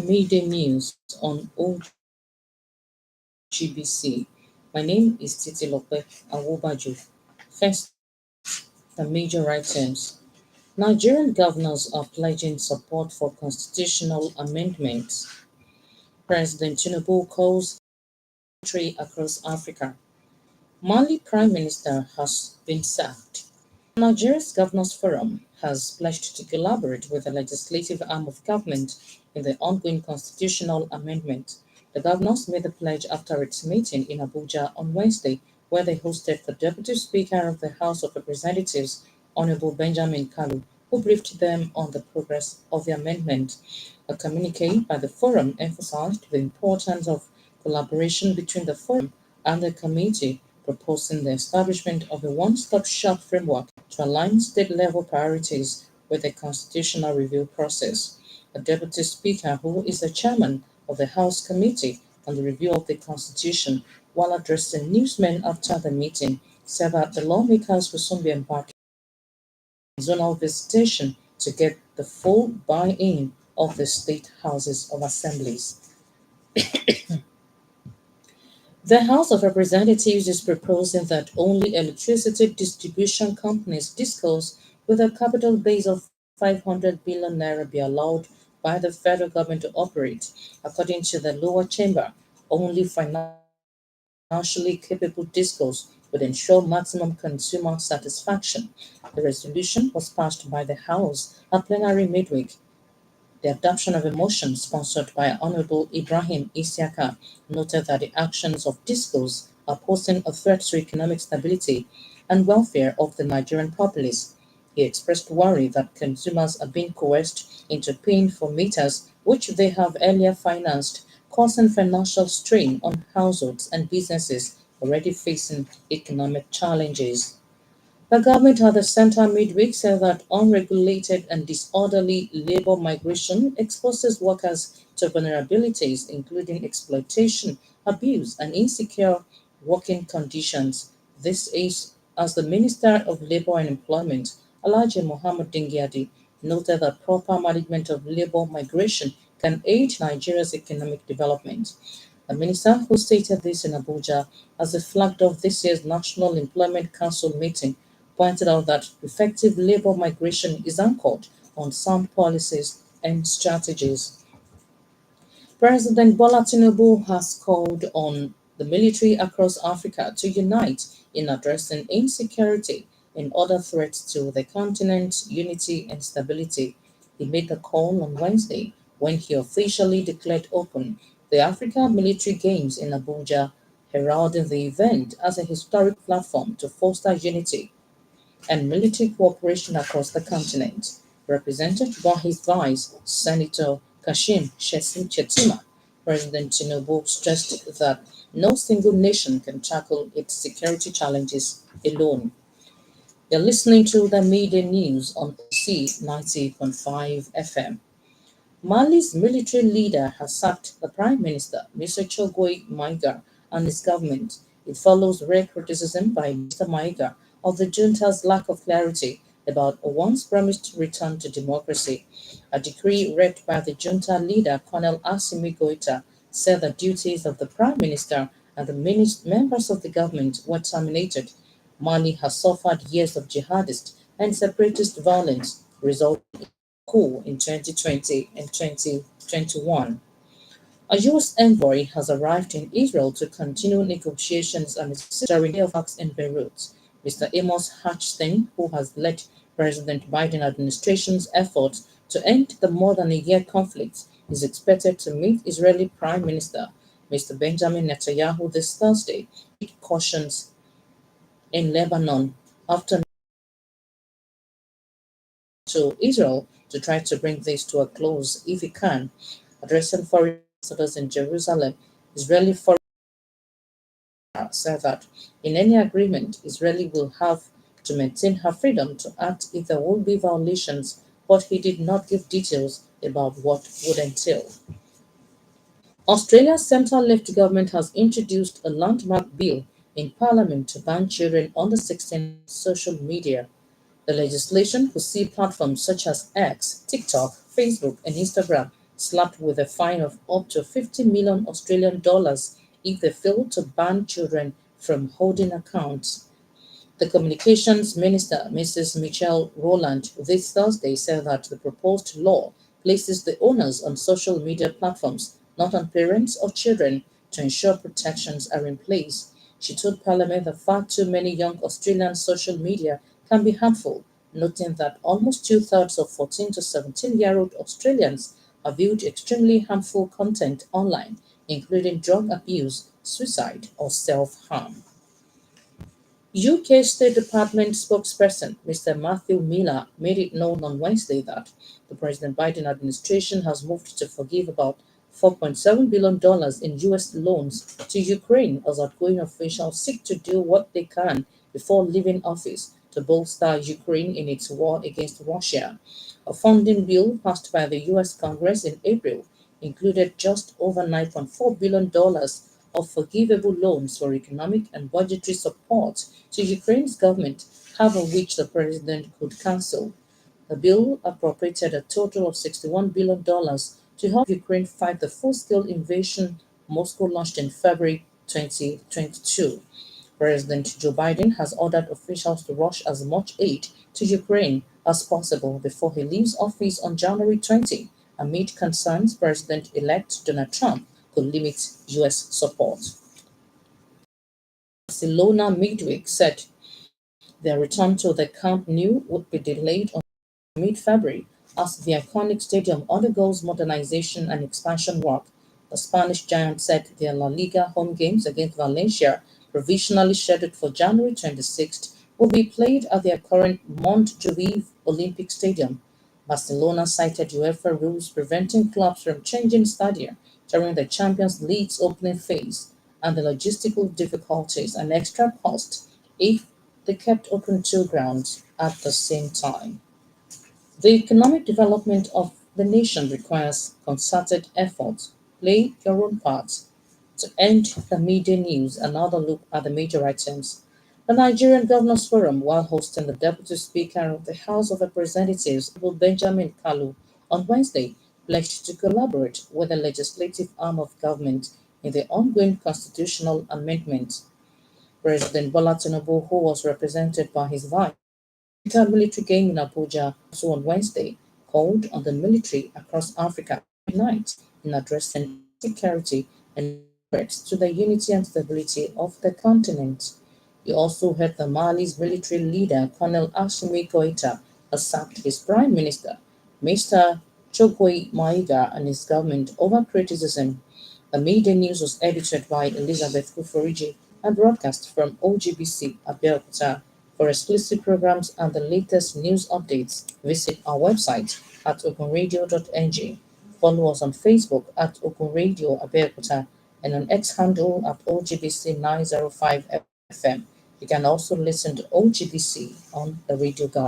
Midday news on OGBC. My name is Titilope Awobajo. First, the major items. Nigerian governors are pledging support for constitutional amendments. President Tinubu calls trade across Africa. Mali Prime Minister has been sacked. Nigeria's Governors Forum has pledged to collaborate with the legislative arm of government in the ongoing constitutional amendment. The governors made the pledge after its meeting in Abuja on Wednesday, where they hosted the Deputy Speaker of the House of Representatives, Honorable Benjamin Kalu, who briefed them on the progress of the amendment. A communique by the forum emphasized the importance of collaboration between the forum and the committee, proposing the establishment of a one-stop shop framework to align state-level priorities with the constitutional review process. The Deputy Speaker, who is the chairman of the House Committee on the Review of the Constitution, while addressing newsmen after the meeting, said that the lawmakers will soon be embarking on zonal visitation to get the full buy-in of the state houses of assemblies. The House of Representatives is proposing that only electricity distribution companies discos with a capital base of 500 billion naira be allowed by the federal government to operate. According to the lower chamber, only financially capable discos would ensure maximum consumer satisfaction. The resolution was passed by the House at plenary midweek. The adoption of a motion sponsored by Honorable Ibrahim Isiaka noted that the actions of discos are posing a threat to economic stability and welfare of the Nigerian populace. He expressed worry that consumers are being coerced into paying for meters which they have earlier financed, causing financial strain on households and businesses already facing economic challenges. The government at the center midweek said that unregulated and disorderly labor migration exposes workers to vulnerabilities, including exploitation, abuse, and insecure working conditions. This is as the Minister of Labor and Employment, Alhaji Mohammed Dingyadi, noted that proper management of labor migration can aid Nigeria's economic development. The minister, who stated this in Abuja as he flagged off this year's National Employment Council meeting, pointed out that effective labor migration is anchored on sound policies and strategies. President Bola Tinubu has called on the military across Africa to unite in addressing insecurity and other threats to the continent's unity and stability. He made the call on Wednesday when he officially declared open the Africa Military Games in Abuja, heralding the event as a historic platform to foster unity and military cooperation across the continent, represented by his vice, Senator Kashim Shettima. President Tinubu stressed that no single nation can tackle its security challenges alone. You're listening to the Media News on C 90.5 FM. Mali's military leader has sacked the Prime Minister, Mr. Chogoi Maiga, and his government. It follows rare criticism by Mr. Maiga of the junta's lack of clarity about a once promised return to democracy. A decree read by the junta leader, Colonel Assimi Goita, said the duties of the Prime Minister and the members of the government were terminated. Mali has suffered years of jihadist and separatist violence, resulting in coup in 2020 and 2021. A U.S. envoy has arrived in Israel to continue negotiations and assist during the attacks in Beirut. Mr. Amos Hochstein, who has led President Biden administration's efforts to end the more than a year conflict, is expected to meet Israeli Prime Minister Mr. Benjamin Netanyahu this Thursday, cautions in Lebanon after to Israel to try to bring this to a close if he can. Addressing foreign ambassadors in Jerusalem, Israeli foreign said that in any agreement, Israel will have to maintain her freedom to act if there will be violations, but he did not give details about what would entail. Australia's centre-left government has introduced a landmark bill in Parliament to ban children under 16 on social media. The legislation will see platforms such as X, TikTok, Facebook, and Instagram slapped with a fine of up to 50 million Australian dollars if they fail to ban children from holding accounts. The Communications Minister, Mrs. Michelle Rowland, this Thursday said that the proposed law places the onus on social media platforms, not on parents or children, to ensure protections are in place. She told Parliament that far too many young Australian social media can be harmful, noting that almost two-thirds of 14 to 17-year-old Australians have viewed extremely harmful content online, including drug abuse, suicide, or self-harm. UK State Department spokesperson Mr. Matthew Miller made it known on Wednesday that the President Biden administration has moved to forgive about $4.7 billion in U.S. loans to Ukraine as outgoing officials seek to do what they can before leaving office to bolster Ukraine in its war against Russia. A funding bill passed by the U.S. Congress in April included just over $9.4 billion of forgivable loans for economic and budgetary support to Ukraine's government, half of which the president could cancel. The bill appropriated a total of $61 billion to help Ukraine fight the full-scale invasion Moscow launched in February 2022. President Joe Biden has ordered officials to rush as much aid to Ukraine as possible before he leaves office on January 20, amid concerns President-elect Donald Trump could limit U.S. support. Barcelona midweek said their return to the Camp Nou would be delayed until mid-February as the iconic stadium undergoes modernization and expansion work. The Spanish giant said their La Liga home games against Valencia, provisionally scheduled for January 26th, will be played at their current Montjuic Olympic Stadium. Barcelona cited UEFA rules preventing clubs from changing stadia during the Champions League's opening phase and the logistical difficulties and extra cost if they kept open two grounds at the same time. The economic development of the nation requires concerted effort. Play your own part. To end the media news, another look at the major items. The Nigerian Governors Forum, while hosting the Deputy Speaker of the House of Representatives, Benjamin Kalu, on Wednesday, pledged to collaborate with the legislative arm of government in the ongoing constitutional amendment. President Bola Tinubu, who was represented by his vice, military military game in Abuja also on Wednesday called on the military across Africa to unite in addressing security and threats to the unity and stability of the continent. He also heard the Mali's military leader, Colonel Assimi Goïta, has sacked his prime minister, Mr. Chokwe Maiga, and his government over criticism. The media news was edited by Elizabeth Kuforiji and broadcast from OGBC Abeokuta. For exclusive programs and the latest news updates, visit our website at openradio.ng. Follow us on Facebook at Open Radio Abeokuta and on X handle at OGBC 905 FM. You can also listen to OGBC on the Radio Garden.